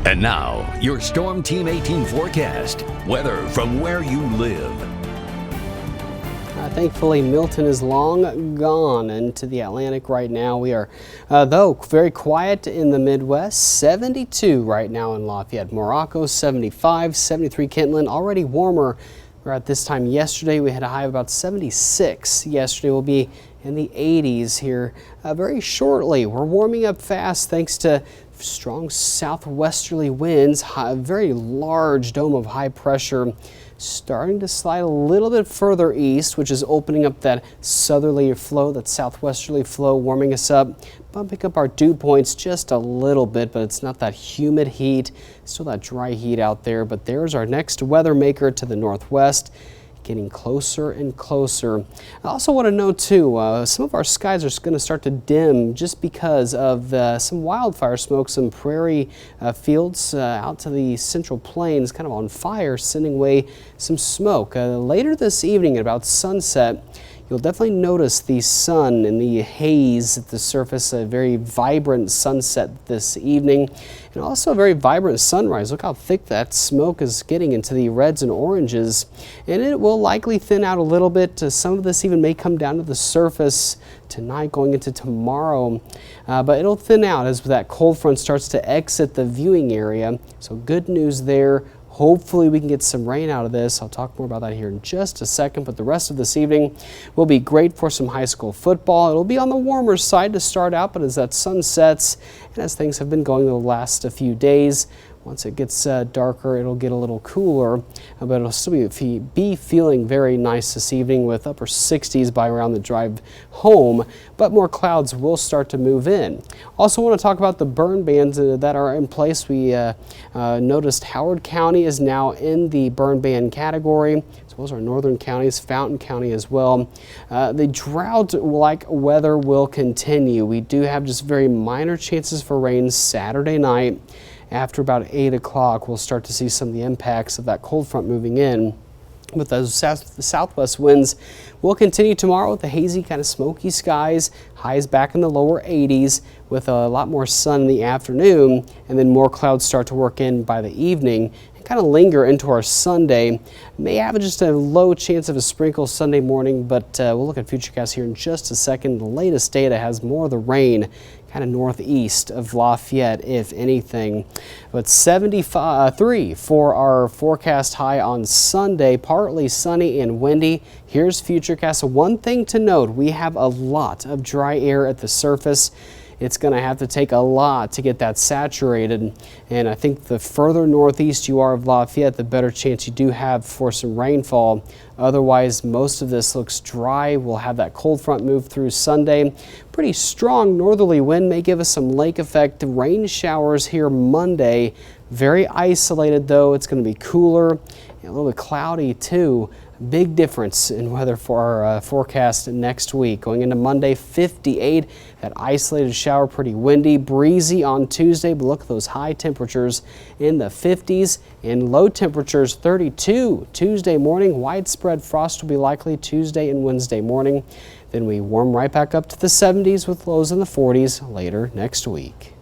And now, your Storm Team 18 forecast. Weather from where you live. Thankfully, Milton is long gone into the Atlantic right now. We are, though, very quiet in the Midwest. 72 right now in Lafayette, Morocco, 75, 73 Kentland, already warmer. We're at this time yesterday. We had a high of about 76. Yesterday will be in the 80s here very shortly. We're warming up fast thanks to strong southwesterly winds, a very large dome of high pressure starting to slide a little bit further east, which is opening up that southerly flow, that southwesterly flow, warming us up, bumping up our dew points just a little bit, but it's not that humid heat, still that dry heat out there. But there's our next weather maker to the northwest, getting closer and closer. I also want to note too, some of our skies are going to start to dim just because of some wildfire smoke, some prairie fields out to the central plains kind of on fire, sending away some smoke. Later this evening at about sunset, you'll definitely notice the sun and the haze at the surface, a very vibrant sunset this evening, and also a very vibrant sunrise. Look how thick that smoke is getting into the reds and oranges, and it will likely thin out a little bit. Some of this even may come down to the surface tonight going into tomorrow, but it'll thin out as that cold front starts to exit the viewing area. So good news there. Hopefully we can get some rain out of this. I'll talk more about that here in just a second, but the rest of this evening will be great for some high school football. It'll be on the warmer side to start out, but as that sun sets and as things have been going the last few days, once it gets darker, it'll get a little cooler, but it'll still be feeling very nice this evening with upper 60s by around the drive home, but more clouds will start to move in. Also want to talk about the burn bans that are in place. We noticed Howard County is now in the burn ban category, as well as our northern counties, Fountain County as well. The drought-like weather will continue. We do have just very minor chances for rain Saturday night. After about 8 o'clock, we'll start to see some of the impacts of that cold front moving in. With those southwest winds will continue tomorrow with the hazy, kind of smoky skies, highs back in the lower 80s with a lot more sun in the afternoon, and then more clouds start to work in by the evening and kind of linger into our Sunday. May have just a low chance of a sprinkle Sunday morning, but we'll look at futurecasts here in just a second. The latest data has more of the rain kind of northeast of Lafayette, if anything. But 73 for our forecast high on Sunday, partly sunny and windy. Here's futurecast. One thing to note, we have a lot of dry air at the surface. It's going to have to take a lot to get that saturated, and I think the further northeast you are of Lafayette, the better chance you do have for some rainfall. Otherwise, most of this looks dry. We'll have that cold front move through Sunday. Pretty strong northerly wind may give us some lake effect rain showers here Monday. Very isolated though. It's going to be cooler and a little bit cloudy too. Big difference in weather for our forecast next week. Going into Monday, 58. That isolated shower, pretty windy, breezy on Tuesday, but look at those high temperatures in the 50s and low temperatures 32 Tuesday morning. Widespread frost will be likely Tuesday and Wednesday morning. Then we warm right back up to the 70s with lows in the 40s later next week.